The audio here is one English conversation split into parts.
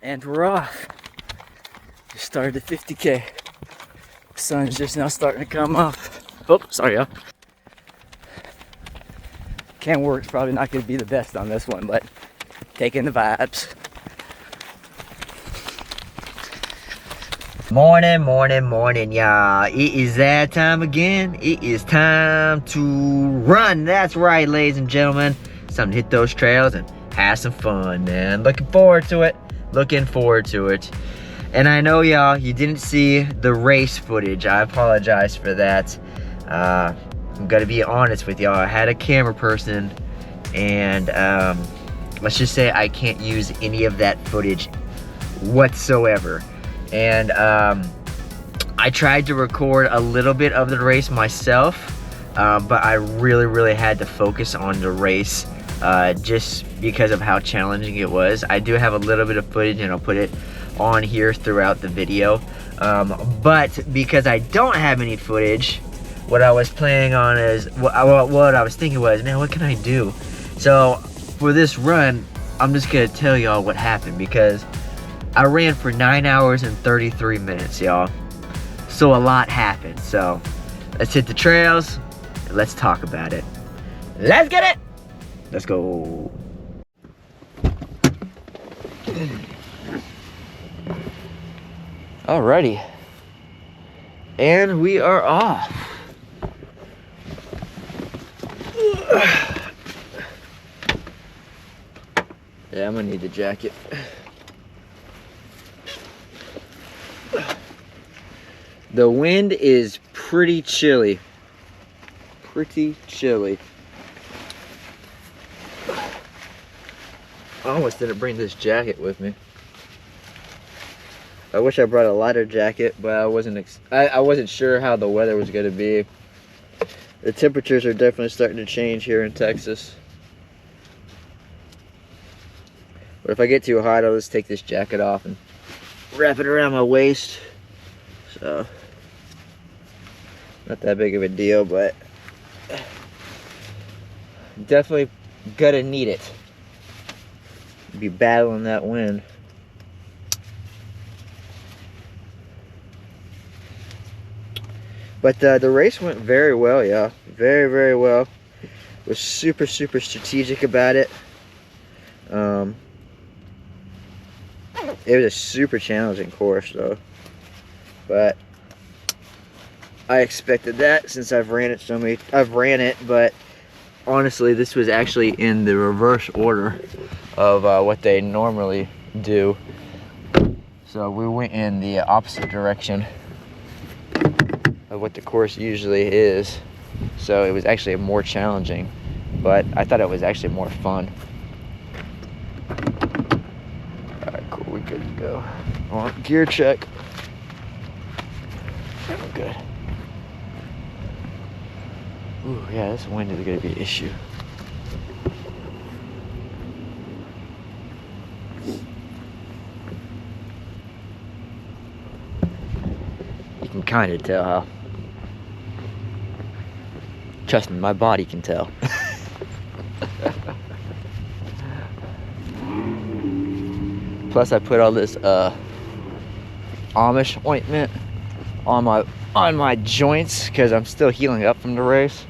And we're off. Just started at 50K. The sun's just now starting to come up. Oh, sorry, y'all. Cam work's probably not going to be the best on this one, but taking the vibes. Morning, y'all. It is that time again. It is time to run. That's right, ladies and gentlemen. It's time to hit those trails and have some fun, man. Looking forward to it. And I know, y'all, you didn't see the race footage. I apologize for that. I'm gonna be honest with y'all. I had a camera person, and let's just say I can't use any of that footage whatsoever. And I tried to record a little bit of the race myself, but I really had to focus on the race just because of how challenging it was. I do have a little bit of footage, and I'll put it on here throughout the video. But because I don't have any footage, what I was planning on is, what I was thinking was, man, what can I do? So for this run, I'm just gonna tell y'all what happened, because I ran for 9 hours and 33 minutes, y'all. So a lot happened. So let's hit the trails and let's talk about it. Let's get it. Let's go. Alrighty. And we are off. Yeah, I'm gonna need the jacket. The wind is pretty chilly. I almost didn't bring this jacket with me. I wish I brought a lighter jacket, but I wasn't sure how the weather was gonna be. The temperatures are definitely starting to change here in Texas. But if I get too hot, I'll just take this jacket off and wrap it around my waist. So, not that big of a deal, but definitely gonna need it. Be battling that wind. But the race went very well, y'all. Very well. Was super strategic about it. It was a super challenging course, though. But I expected that since I've ran it, but honestly, this was actually in the reverse order of what they normally do. So we went in the opposite direction of what the course usually is. So it was actually more challenging, but I thought it was actually more fun. Alright, cool, we're good to go. On gear check. We're good. Ooh, yeah, this wind is gonna be an issue. You can kind of tell how. Trust me, my body can tell. Plus, I put all this Amish ointment on my joints because I'm still healing up from the race,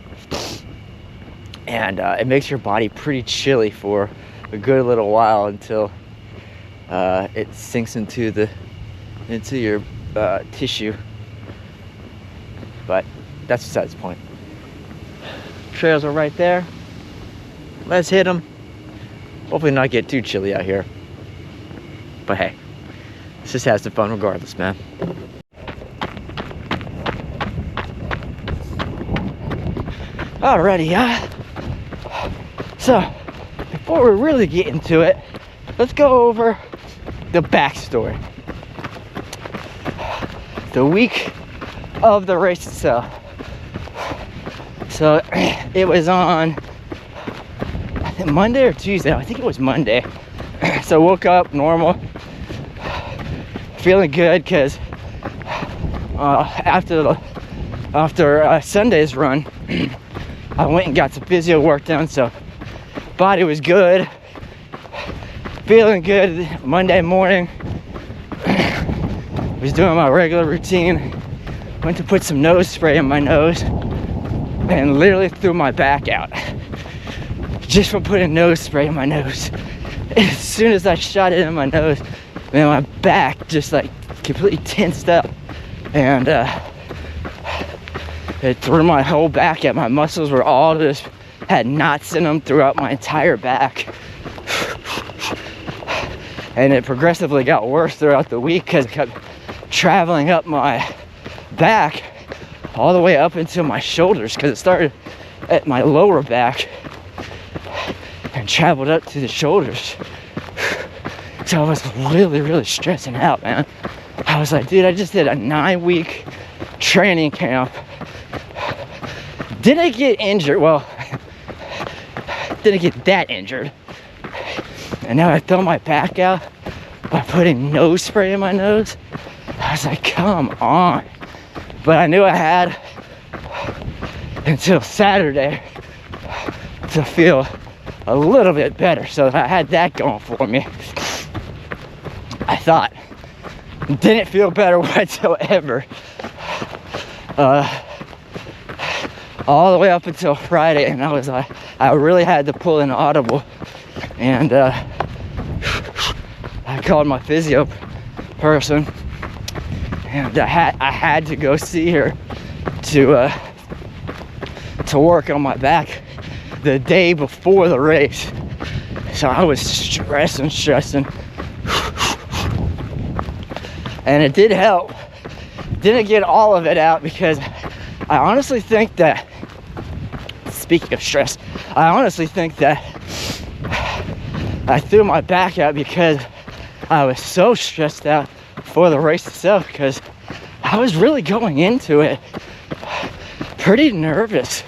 and it makes your body pretty chilly for a good little while until it sinks into your tissue. But that's besides the point. Trails are right there. Let's hit them. Hopefully not get too chilly out here. But hey, let's just have some fun regardless, man. Alrighty, so before we really get into it, let's go over the backstory. The week of the race itself. So it was on, I think, Monday or Tuesday. I think it was Monday. So woke up normal, feeling good because after Sunday's run, I went and got some physio work done, so body was good, feeling good. Monday morning, was doing my regular routine, went to put some nose spray in my nose, and literally threw my back out just from putting nose spray in my nose. And as soon as I shot it in my nose, man, my back just like completely tensed up, and it threw my whole back out. My muscles were all just had knots in them throughout my entire back. And it progressively got worse throughout the week because it kept traveling up my back all the way up into my shoulders, because it started at my lower back and traveled up to the shoulders. So I was really stressing out, man. I was like, dude, I just did a 9-week training camp. Didn't get injured. Well, didn't get that injured. And now I throw my back out by putting nose spray in my nose. I was like, come on. But I knew I had until Saturday to feel a little bit better. So I had that going for me. I thought. Didn't feel better whatsoever. All the way up until Friday, and I was like, I really had to pull an audible, and I called my physio person, and I had to go see her to work on my back the day before the race. So I was stressing, and it did help. Didn't get all of it out, because I honestly think that, speaking of stress, I honestly think that I threw my back out because I was so stressed out for the race itself, because I was really going into it pretty nervous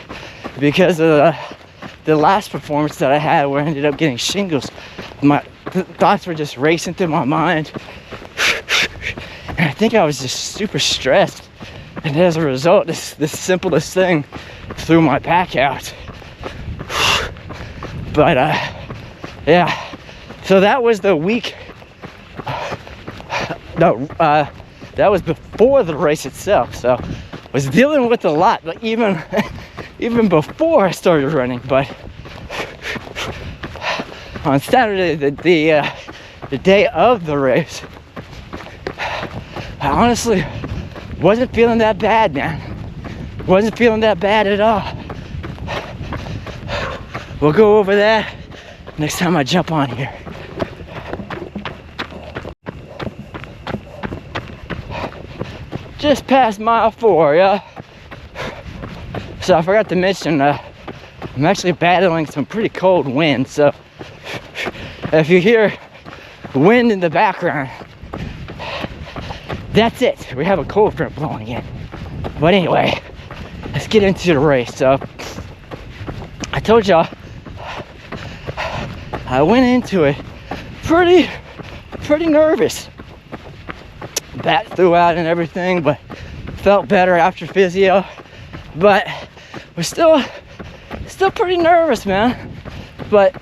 because of the last performance that I had, where I ended up getting shingles. My thoughts were just racing through my mind, and I think I was just super stressed. And as a result, this simplest thing threw my back out. But yeah, so that was the week. No, that was before the race itself. So I was dealing with a lot, but even before I started running. But on Saturday, the day of the race, I honestly wasn't feeling that bad, man. Wasn't feeling that bad at all. We'll go over that next time I jump on here. Just past mile 4, yeah. So I forgot to mention, I'm actually battling some pretty cold wind. So if you hear wind in the background, that's it. We have a cold front blowing in. But anyway, let's get into the race. So I told y'all I went into it pretty nervous. Back throughout and everything, but felt better after physio. But was still pretty nervous, man. But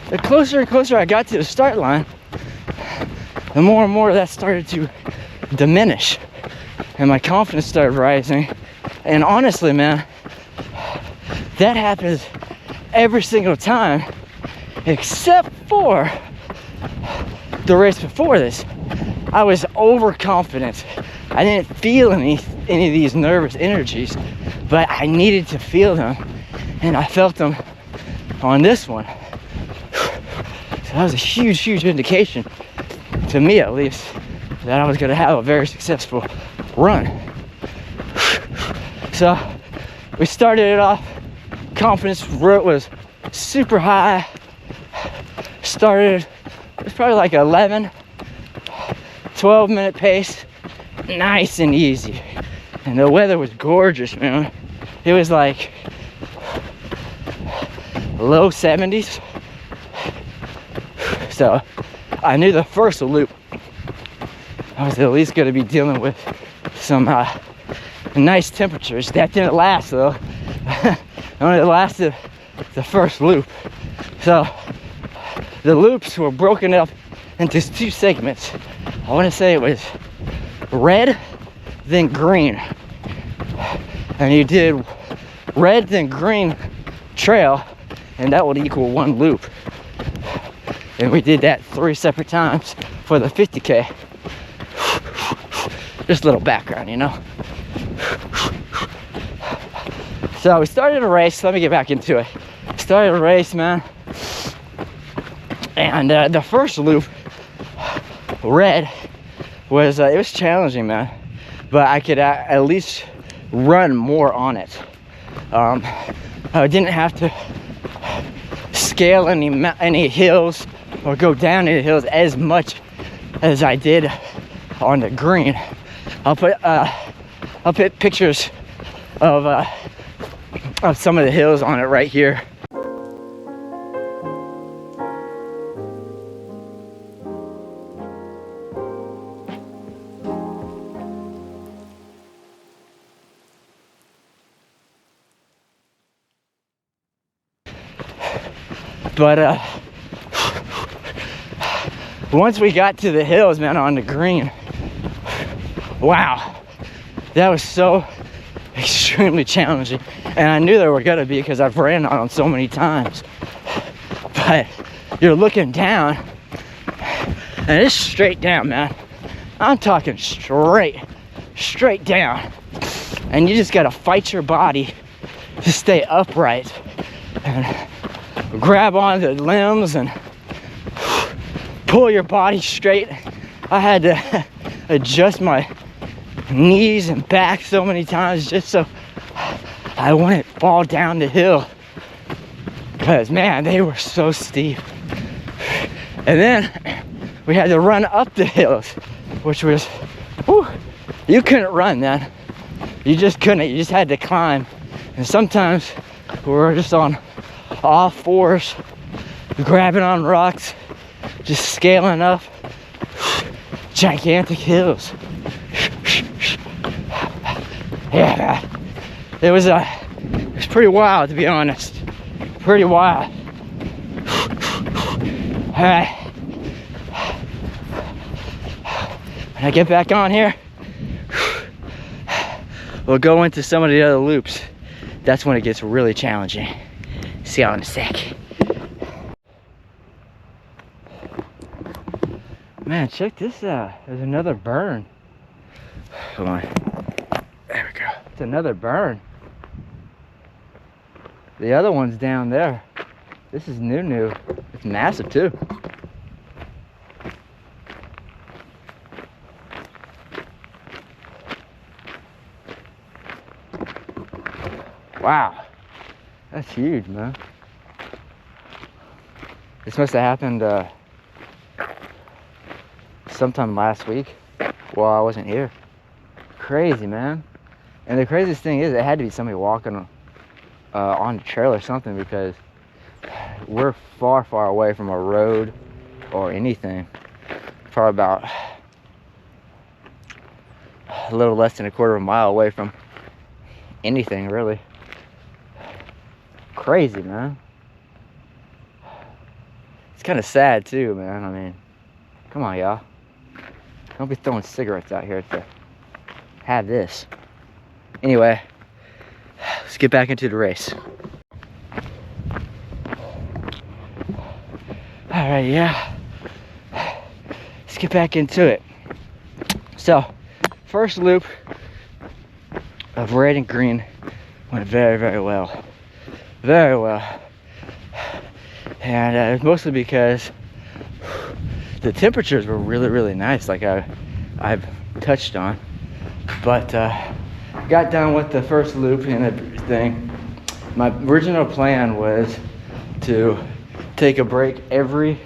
the closer and closer I got to the start line, the more and more that started to diminish, and my confidence started rising. And honestly, man, that happens every single time except for the race before this. I was overconfident. I didn't feel any of these nervous energies, but I needed to feel them, and I felt them on this one. So that was a huge indication, to me at least, that I was going to have a very successful run. So we started it off, confidence was super high. Started, it was probably like 12 minute pace, nice and easy. And the weather was gorgeous, man. It was like low 70s. So I knew the first loop I was at least going to be dealing with some nice temperatures. That didn't last though. Only lasted the first loop. So the loops were broken up into 2 segments. I want to say it was red, then green. And you did red, then green trail, and that would equal 1 loop. And we did that 3 separate times for the 50K. Just a little background, you know. So we started a race. Let me get back into it. Started a race, man. And the first loop, red, was it was challenging, man. But I could at least run more on it. I didn't have to scale any hills or go down any hills as much as I did on the green. I'll put pictures of some of the hills on it right here. But once we got to the hills, man, on the green, wow, that was so extremely challenging. And I knew they were gonna be because I've ran on them so many times. But you're looking down, and it's straight down, man. I'm talking straight down. And you just gotta fight your body to stay upright and grab on the limbs and pull your body straight. I had to adjust my knees and back so many times just so I wouldn't fall down the hill, because man, they were so steep. And then we had to run up the hills, which was, whew, you couldn't run then. You just couldn't. You just had to climb. And sometimes we were just on all fours, grabbing on rocks, just scaling up gigantic hills. Yeah, it was pretty wild, to be honest. Pretty wild. All right. When I get back on here, we'll go into some of the other loops. That's when it gets really challenging. See y'all in a sec. Man, check this out. There's another burn. Come on. There we go. It's another burn. The other one's down there. This is new. It's massive too. Wow. That's huge, man. This must have happened sometime last week while I wasn't here. Crazy, man. And the craziest thing is, it had to be somebody walking on the trail or something, because we're far away from a road or anything. Probably about a little less than a quarter of a mile away from anything, really. Crazy, man. It's kind of sad too, man. I mean, come on, y'all. Don't be throwing cigarettes out here to have this. Anyway, let's get back into the race. All right, yeah. Let's get back into it. So, first loop of red and green went very well. Very well. And it was mostly because the temperatures were really nice, like I've touched on. But got done with the first loop and everything. My original plan was to take a break every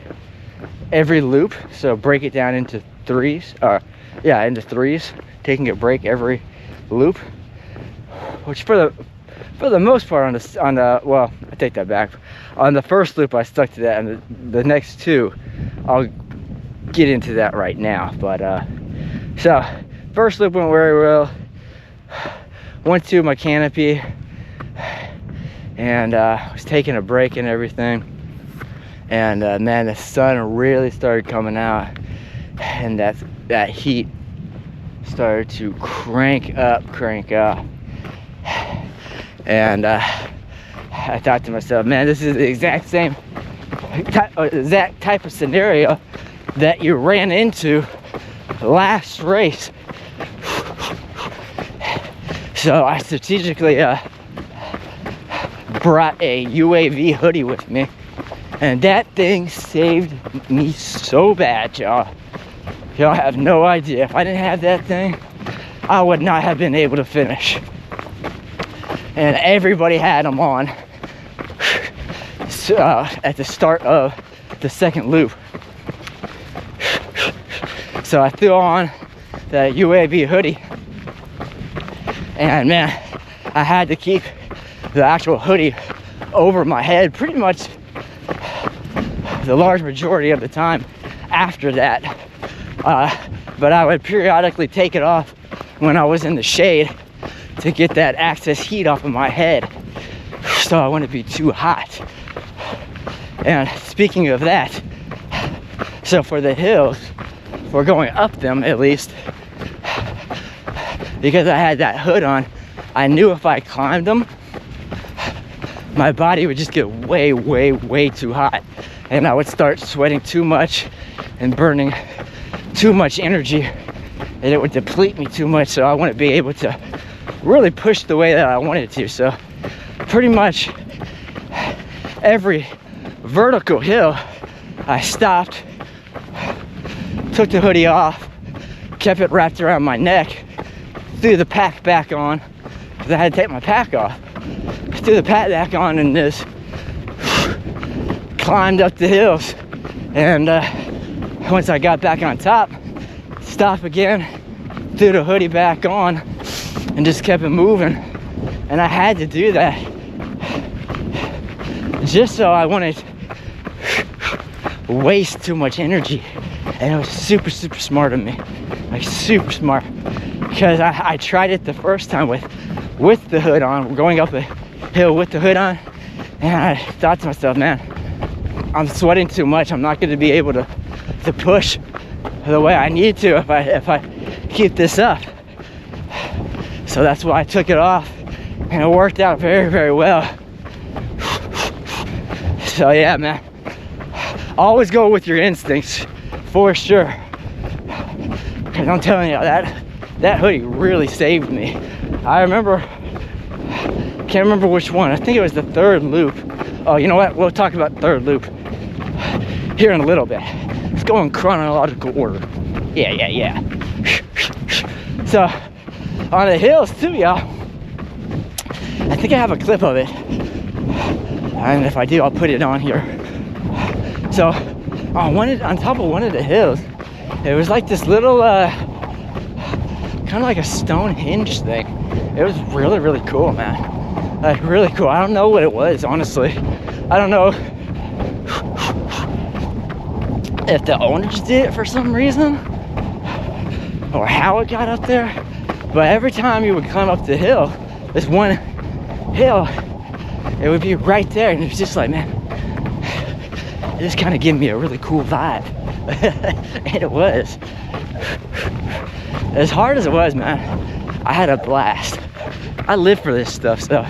loop, so break it down into threes, into threes, taking a break every loop, which for the most part on the well, I take that back. On the first loop I stuck to that, and the next two I'll get into that right now. But so first loop went very well. Went to my canopy and was taking a break and everything, and man, the sun really started coming out, and that heat started to crank up. And I thought to myself, man, this is the exact same type of scenario that you ran into last race. So I strategically brought a UAV hoodie with me, and that thing saved me so bad, y'all. Y'all have no idea. If I didn't have that thing, I would not have been able to finish. And everybody had them on at the start of the second loop. So I threw on that UAV hoodie, and man, I had to keep the actual hoodie over my head pretty much the large majority of the time after that. But I would periodically take it off when I was in the shade to get that excess heat off of my head, so I wouldn't be too hot. And speaking of that, so for the hills, for going up them at least, because I had that hood on, I knew if I climbed them, my body would just get way too hot, and I would start sweating too much and burning too much energy, and it would deplete me too much, so I wouldn't be able to really push the way that I wanted to. So pretty much every vertical hill I stopped, took the hoodie off, kept it wrapped around my neck, threw the pack back on, because I had to take my pack off, threw the pack back on, and just climbed up the hills. And once I got back on top, stop again, threw the hoodie back on, and just kept it moving. And I had to do that just so I wouldn't waste too much energy. And it was super smart of me, like super smart, because I tried it the first time with the hood on, going up a hill with the hood on, and I thought to myself, man, I'm sweating too much. I'm not going to be able to push the way I need to if I keep this up. So that's why I took it off, and it worked out very well. So yeah, man, always go with your instincts, for sure. Because I'm telling you, that hoodie really saved me. I can't remember which one. I think it was the third loop. Oh, you know what? We'll talk about third loop here in a little bit. Let's go in chronological order. Yeah. So, on the hills too, y'all. I think I have a clip of it. And if I do, I'll put it on here. So, on top of one of the hills, it was like this little, kind of like a Stonehenge thing. It was really cool, man. Like, really cool. I don't know what it was, honestly. I don't know if the owners did it for some reason, or how it got up there. But every time you would climb up the hill, this one hill, it would be right there, and it was just like, man, it just kind of gave me a really cool vibe. And it was. As hard as it was, man, I had a blast. I live for this stuff, so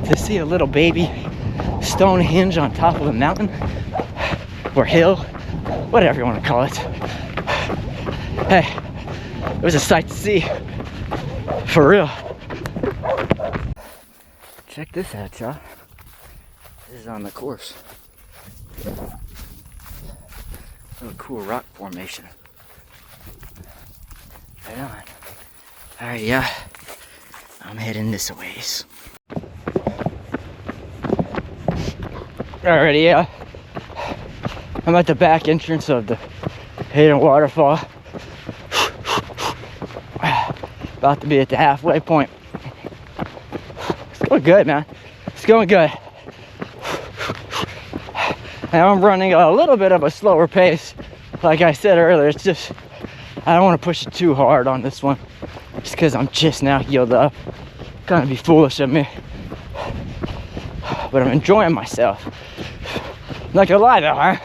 to see a little baby Stonehenge on top of a mountain or hill, whatever you want to call it, hey, it was a sight to see, for real. Check this out, y'all. This is on the course. Little cool rock formation. Right on. Alright, yeah. I'm heading this ways. Alrighty, yeah. I'm at the back entrance of the Hayden Waterfall. About to be at the halfway point. It's going good, man. It's going good. And I'm running a little bit of a slower pace. Like I said earlier, it's just, I don't want to push it too hard on this one. Just because I'm just now healed up. Gonna be foolish of me. But I'm enjoying myself. I'm not gonna lie though,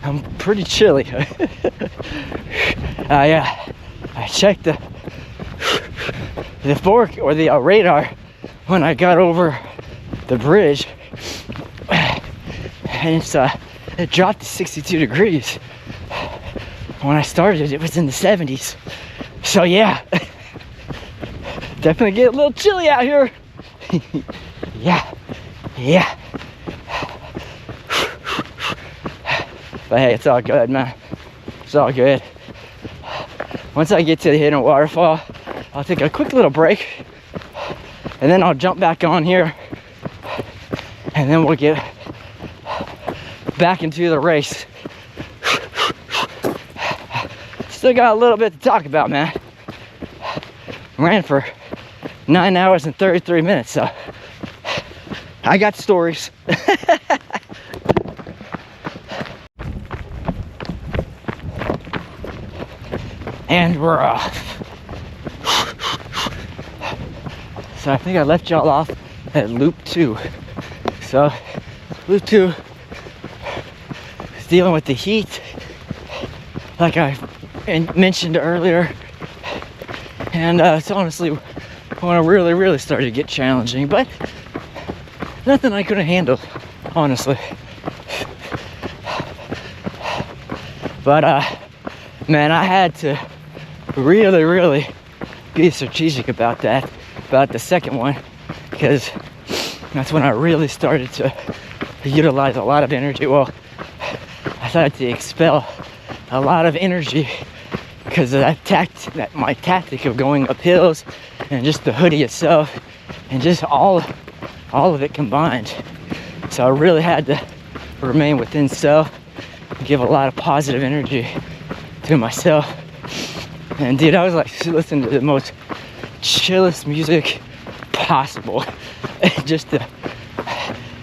I'm pretty chilly. Yeah, I I checked the fork or the radar when I got over the bridge, and it dropped to 62 degrees. When I started, it was in the 70s. So yeah, definitely get a little chilly out here. yeah. But hey, it's all good, man. It's all good. Once I get to the hidden waterfall, I'll take a quick little break, and then I'll jump back on here, and then we'll get back into the race. Still got a little bit to talk about, man. Ran for 9 hours and 33 minutes, so I got stories. And we're off. So I think I left y'all off at loop 2. So loop 2 is dealing with the heat, like I mentioned earlier, and it's honestly when I really started to get challenging, but nothing I couldn't handle, honestly. But man, I had to really be strategic about the second one, because that's when I really started to utilize a lot of energy. Well, I started to expel a lot of energy because of my tactic of going up hills, and just the hoodie itself, and just all of it combined. So I really had to remain within self, give a lot of positive energy to myself. And dude, I was like listening to the most chillest music possible just to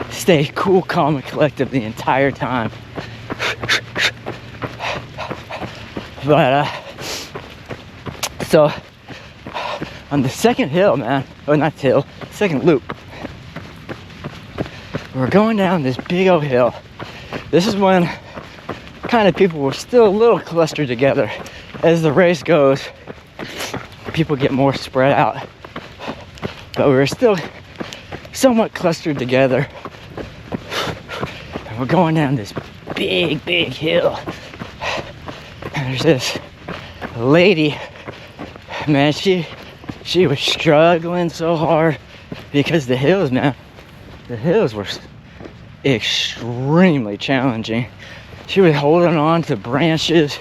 stay cool, calm, and collected the entire time. But so on the second hill, man, or not hill, second loop, we're going down this big old hill. This is when kind of people were still a little clustered together. As the race goes, people get more spread out, but we were still somewhat clustered together. And we're going down this big hill, and there's this lady, man, she was struggling so hard because the hills were extremely challenging. She was holding on to branches,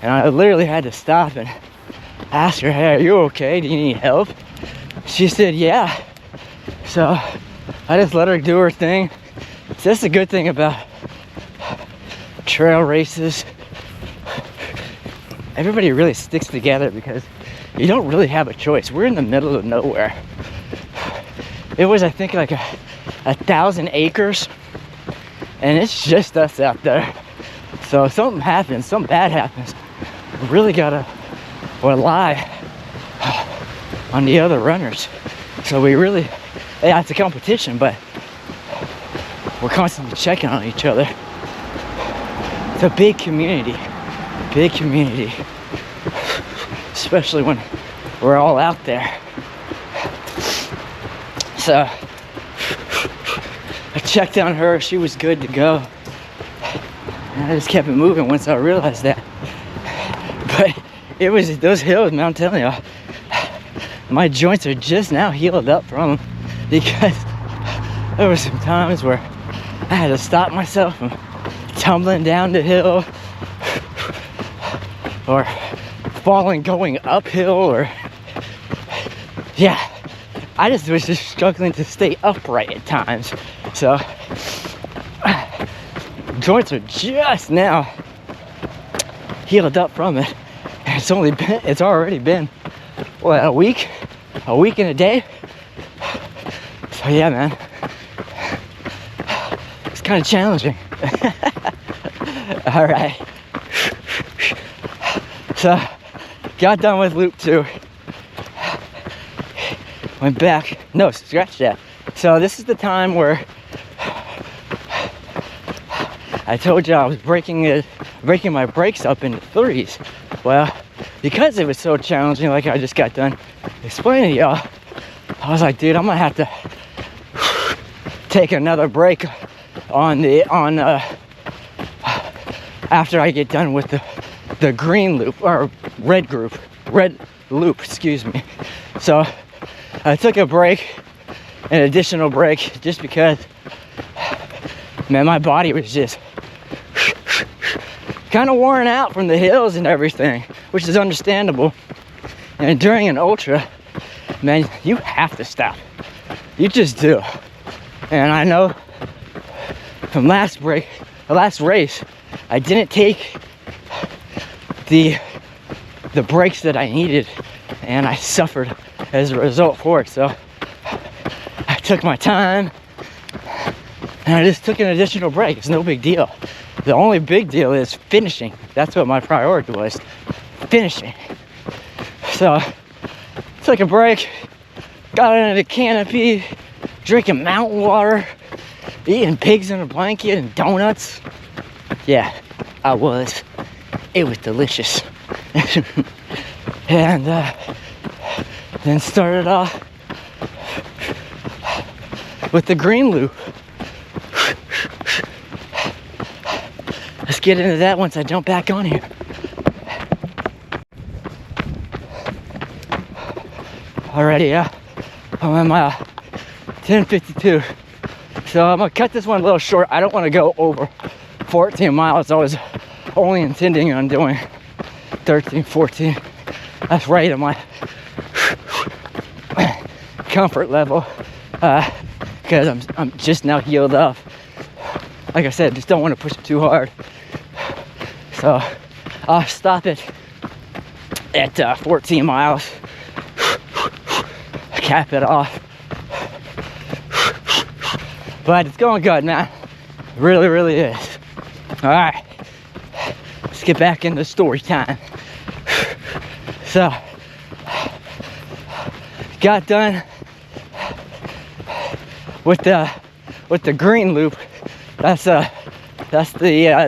and I literally had to stop and ask her, hey, are you okay? Do you need help? She said, yeah. So I just let her do her thing. So that's the good thing about trail races. Everybody really sticks together because you don't really have a choice. We're in the middle of nowhere. It was, I think, like 1,000 acres, and it's just us out there. So if something happens, something bad happens, we really gotta rely on the other runners. So we really, yeah, it's a competition, but we're constantly checking on each other. It's a big community, especially when we're all out there. So I checked on her, she was good to go. And I just kept it moving once I realized that. But it was those hills, man, I'm telling you, my joints are just now healed up from them, because there were some times where I had to stop myself from tumbling down the hill or falling going uphill, or yeah, I just was just struggling to stay upright at times. So joints are just now healed up from it. And it's already been what, a week and a day. So yeah, man, it's kind of challenging. All right, so got done with loop 2, went back, no, scratch that. So this is the time where I told you I was breaking my brakes up into 3s. Well, because it was so challenging, like I just got done explaining to y'all, I was like, dude, I'm gonna have to take another break after I get done with the green loop, or red loop, excuse me. So I took a break, an additional break, just because, man, my body was just kind of worn out from the hills and everything, which is understandable. And during an ultra, man, you have to stop. You just do. And I know from the last race, I didn't take the breaks that I needed, and I suffered as a result for it. So I took my time, and I just took an additional break. It's no big deal. The only big deal is finishing. That's what my priority was, finishing. So took a break, got under the canopy, drinking mountain water, eating pigs in a blanket and donuts. Yeah, I was. It was delicious. And then started off with the green loop. Let's get into that once I jump back on here. Alrighty, yeah. I'm on my 10:52. So I'm gonna cut this one a little short. I don't want to go over 14 miles. I was only intending on doing 13, 14. That's right at my comfort level, because I'm just now healed up. Like I said, just don't want to push it too hard. So I'll stop it at 14 miles, cap it off. But it's going good, man. It really, really is. All right, let's get back into story time. So, got done with the green loop. That's the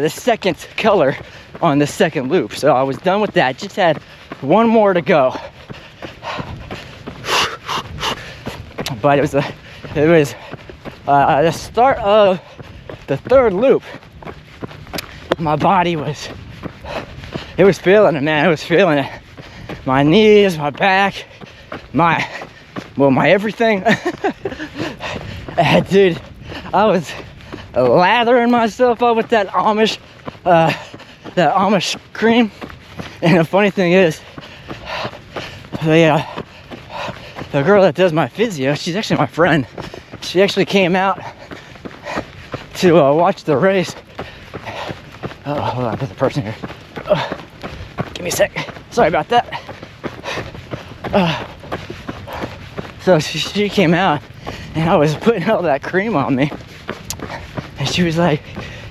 second color on the second loop. So I was done with that. Just had one more to go. But it was the start of the third loop. My body was feeling it, man. It was feeling it. My knees, my back, my everything. Dude, I was lathering myself up with that Amish cream. And the funny thing is, the girl that does my physio, she's actually my friend. She actually came out to watch the race. Oh, hold on, there's a person here. Give me a sec. Sorry about that. So she came out, and I was putting all that cream on me, and she was like,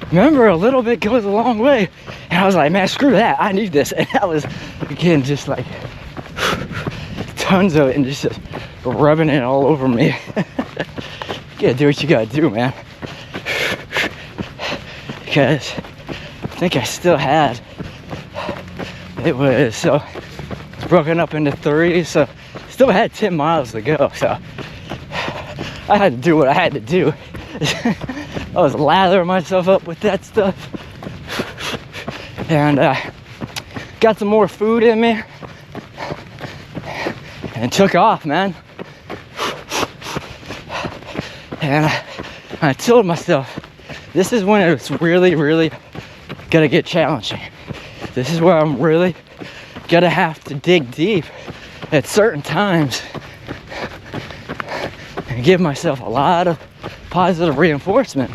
remember, a little bit goes a long way. And I was like, man, screw that, I need this. And I was, again, just like tons of it, and just rubbing it all over me. You gotta do what you gotta do, man. Because I think I still had, it was broken up into 3, so still had 10 miles to go. So I had to do what I had to do. I was lathering myself up with that stuff, and got some more food in me, and took off, man. And I told myself, this is when it's really, really gonna get challenging. This is where I'm really gonna have to dig deep at certain times and give myself a lot of positive reinforcement,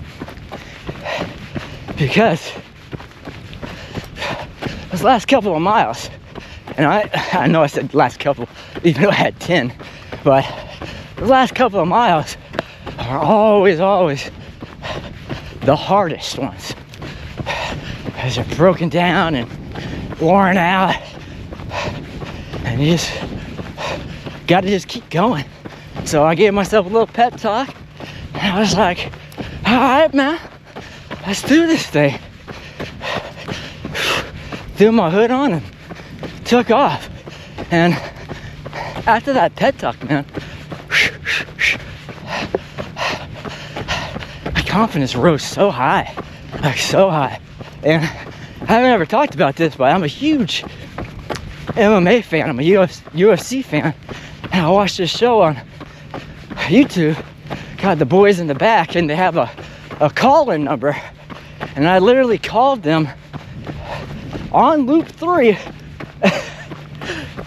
because those last couple of miles, and I know I said last couple, even though I had 10, but the last couple of miles are always the hardest ones, because you're broken down and worn out, and you just gotta just keep going. So I gave myself a little pep talk, and I was like, all right, man, let's do this thing. Threw my hood on and took off. And after that pet talk, man, my confidence rose so high, like so high. And I haven't ever talked about this, but I'm a huge MMA fan. I'm a UFC fan. And I watched this show on YouTube, got The Boys in the Back, and they have a call-in number. And I literally called them on loop 3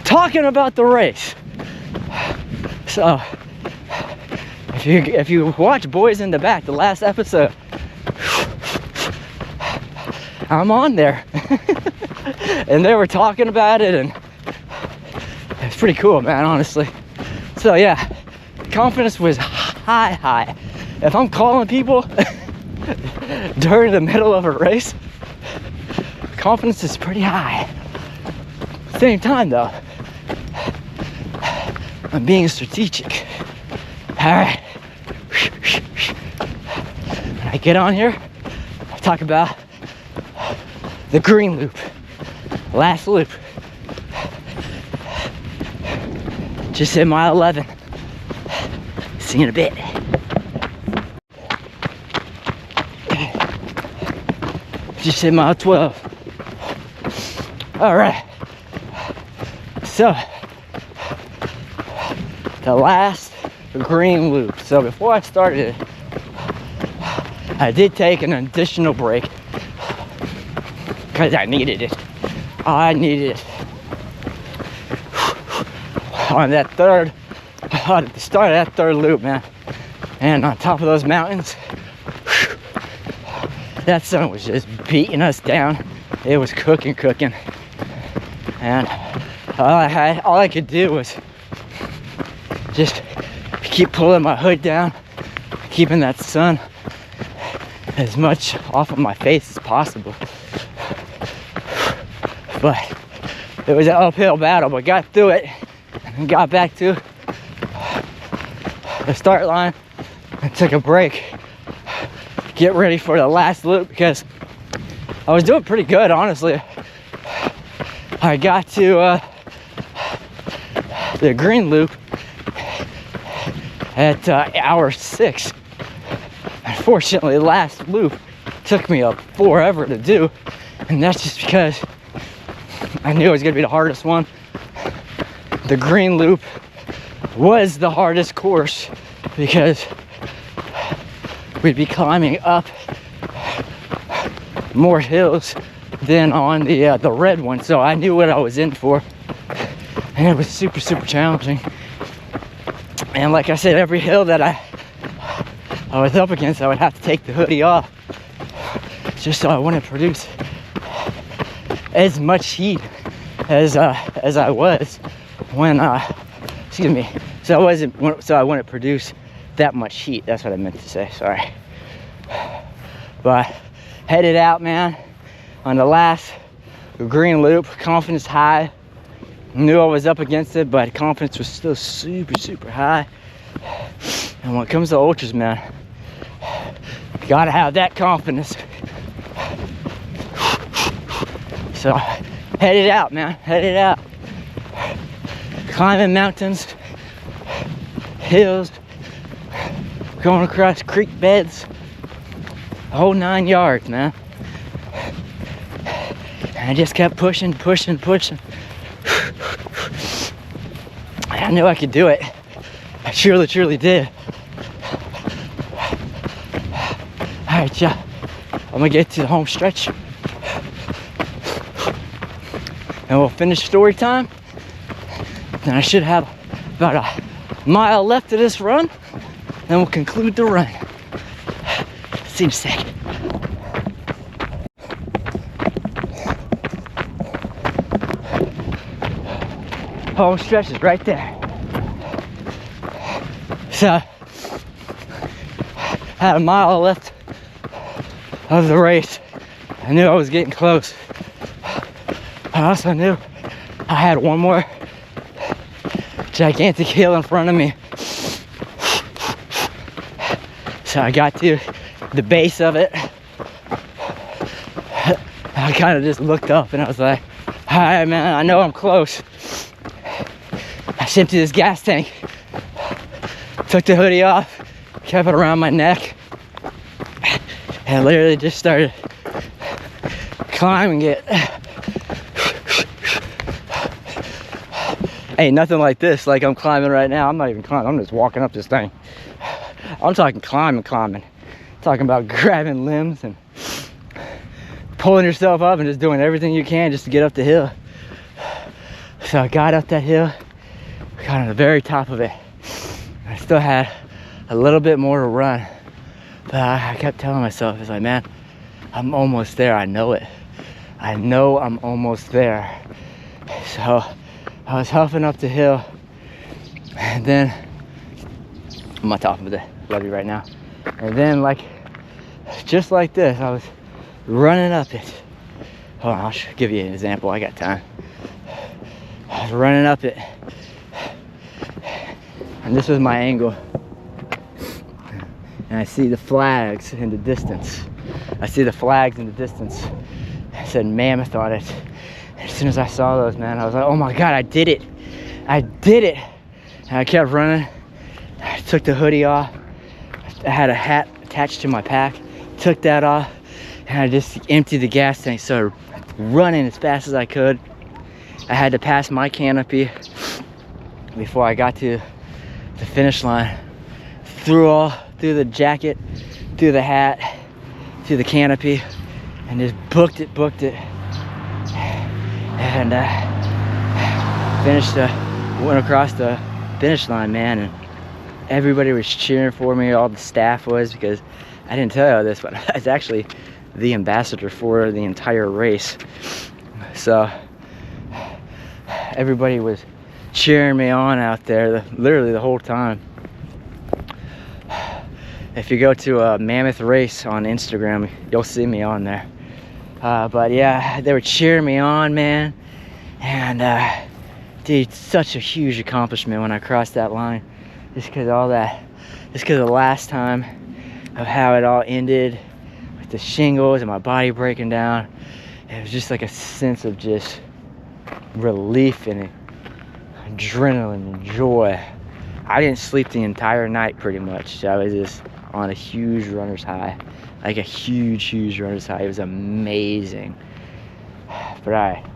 talking about the race. So if you watch Boys in the Back, the last episode, I'm on there. And they were talking about it, and it's pretty cool, man, honestly. So yeah, confidence was high. If I'm calling people during the middle of a race, confidence is pretty high. Same time though, I'm being strategic. All right, when I get on here, I'll talk about the green loop, last loop. Just hit mile 11. See you in a bit. Just hit mile 12. All right. So, the last green loop. So before I started, I did take an additional break because I needed it. I needed it. On that third, at the start of that third loop, man, and on top of those mountains, that sun was just beating us down. It was cooking, and all I could do was just keep pulling my hood down, keeping that sun as much off of my face as possible. But it was an uphill battle, but got through it and got back to the start line and took a break, get ready for the last loop, because I was doing pretty good, honestly. I got to the green loop at hour 6. Unfortunately, the last loop took me forever to do, and that's just because I knew it was gonna be the hardest one. The green loop was the hardest course because we'd be climbing up more hills than on the red one, so I knew what I was in for, and it was super challenging. And like I said, every hill that I was up against, I would have to take the hoodie off just so I wouldn't produce as much heat as I was when so I wouldn't produce that much heat. That's what I meant to say, sorry. But headed out, man, on the last green loop, confidence high. Knew I was up against it, but confidence was still super high. And when it comes to ultras, man, you gotta have that confidence. So headed out, man, headed out. Climbing mountains, hills, going across creek beds, the whole 9 yards, man. And I just kept pushing. I knew I could do it. I truly did. All right, yeah, I'm gonna get to the home stretch, and we'll finish story time. Then I should have about a mile left of this run, then we'll conclude the run. See you in a second. Home stretch is right there. So, had a mile left of the race. I knew I was getting close. I also knew I had one more gigantic hill in front of me. So I got to the base of it. I kind of just looked up and I was like, all right, man, I know I'm close. I just emptied this gas tank. Took the hoodie off, kept it around my neck, and literally just started climbing it. Ain't nothing like this like I'm climbing right now. I'm not even climbing, I'm just walking up this thing. I'm talking climbing. Talking about grabbing limbs and pulling yourself up and just doing everything you can just to get up the hill. So I got up that hill, got on the very top of it. I still had a little bit more to run, but I kept telling myself, it's like, man, I'm almost there. I know it. I know I'm almost there. So I was huffing up the hill, and then I'm on top of the levee right now. And then, like, just like this, I was running up it. Hold on, I'll give you an example. I got time. I was running up it, and this was my angle. And I see the flags in the distance. It said Mammoth on it. And as soon as I saw those, man, I was like, oh my God, I did it. And I kept running. I took the hoodie off. I had a hat attached to my pack. Took that off. And I just emptied the gas tank. Started running as fast as I could. I had to pass my canopy before I got to the finish line. Through the jacket, through the hat, through the canopy, and just booked it. And went across the finish line, man, and everybody was cheering for me. All the staff was, because I didn't tell you this, but I was actually the ambassador for the entire race. So everybody was cheering me on out there, literally the whole time. If you go to a Mammoth Race on Instagram, you'll see me on there. But yeah, they were cheering me on, man. And dude, such a huge accomplishment when I crossed that line. Just because of the last time of how it all ended with the shingles and my body breaking down. It was just like a sense of just relief and adrenaline and joy. I didn't sleep the entire night pretty much. I was just on a huge runner's high. Like a huge runner's high. It was amazing. But alright,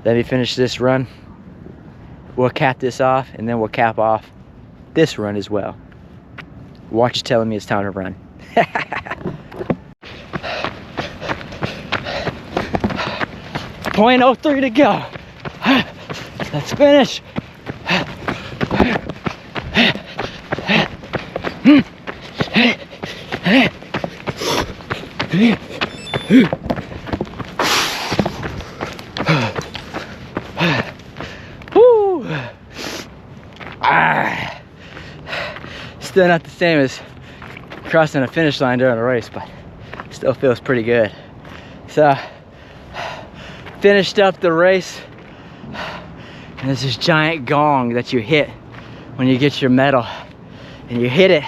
let me finish this run. We'll cap this off, and then we'll cap off this run as well. Watch you telling me it's time to run. 0.03 to go. Let's finish. Woo. Still not the same as crossing a finish line during a race, but still feels pretty good. So finished up the race, and there's this giant gong that you hit when you get your medal, and you hit it,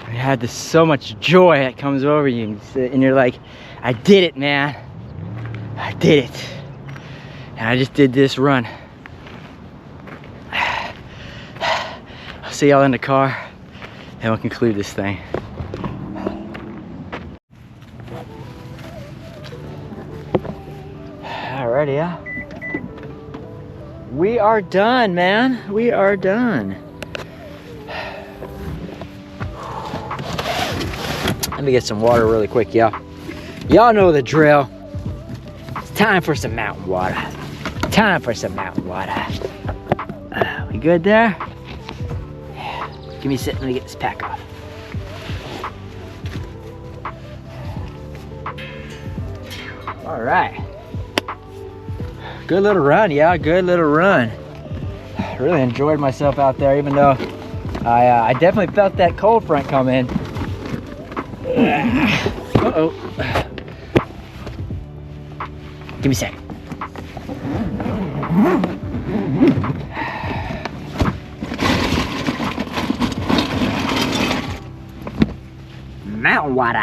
and you had so much joy that comes over you, and you're like, I did it, man. I did it. And I just did this run. I'll see y'all in the car, and we'll conclude this thing. Alrighty, yeah. We are done, man. We are done. Let me get some water really quick, y'all. Y'all know the drill. It's time for some mountain water. Time for some mountain water. We good there? Yeah. Give me a sec, let me get this pack off. All right. Good little run, yeah, good little run. Really enjoyed myself out there, even though I definitely felt that cold front come in. Uh-oh. Give me a second. Mountain water.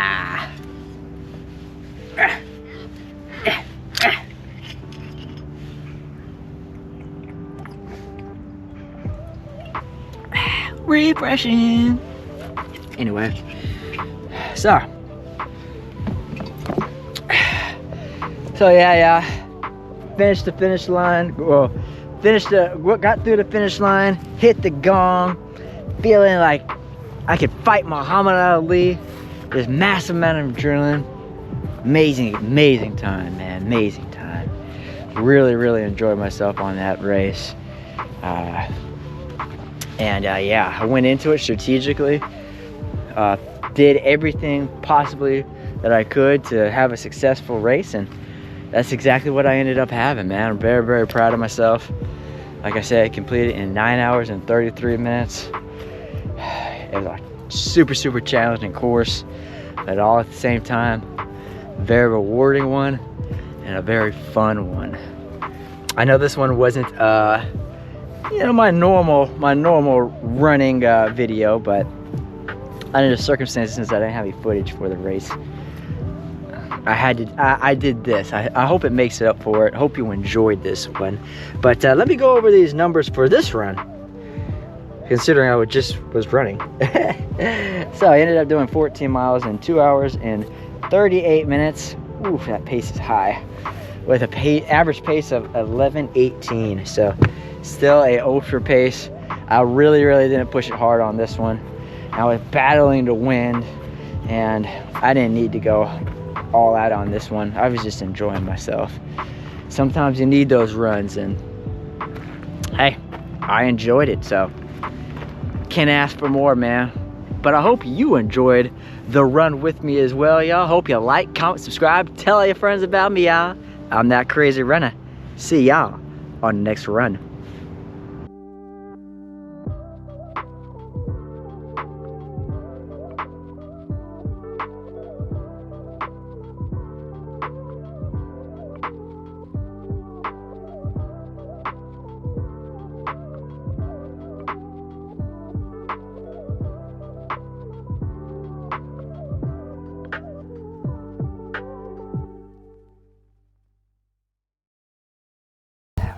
refreshing. Anyway, so yeah, finished the finish line. Well, got through the finish line, hit the gong, feeling like I could fight Muhammad Ali. This massive amount of adrenaline. Amazing time, man, amazing time. Really enjoyed myself on that race. Yeah, I went into it strategically. Did everything possibly that I could to have a successful race, and that's exactly what I ended up having, man. I'm very proud of myself. Like I said, I completed it in 9 hours and 33 minutes. It was a super challenging course, but all at the same time, very rewarding one and a very fun one. I know this one wasn't you know, my normal running video, but under the circumstances, since I didn't have any footage for the race, I did this. I hope it makes it up for it. Hope you enjoyed this one. But let me go over these numbers for this run, considering I was running. So I ended up doing 14 miles in 2 hours and 38 minutes. Oof, that pace is high. With a average pace of 11:18. So still a ultra pace. I really didn't push it hard on this one. I was battling the wind, and I didn't need to go all out on this one. I was just enjoying myself. Sometimes you need those runs, and hey, I enjoyed it, so can't ask for more, man. But I hope you enjoyed the run with me as well, y'all. Hope you like, comment, subscribe, tell all your friends about me, y'all. I'm That Crazy Runner. See y'all on the next run.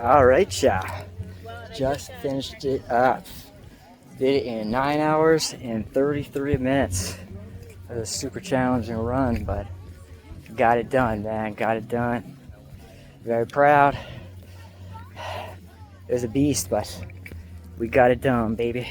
All right, y'all. Just finished it up. Did it in 9 hours and 33 minutes. It was a super challenging run, but got it done, man. Got it done. Very proud. It was a beast, but we got it done, baby.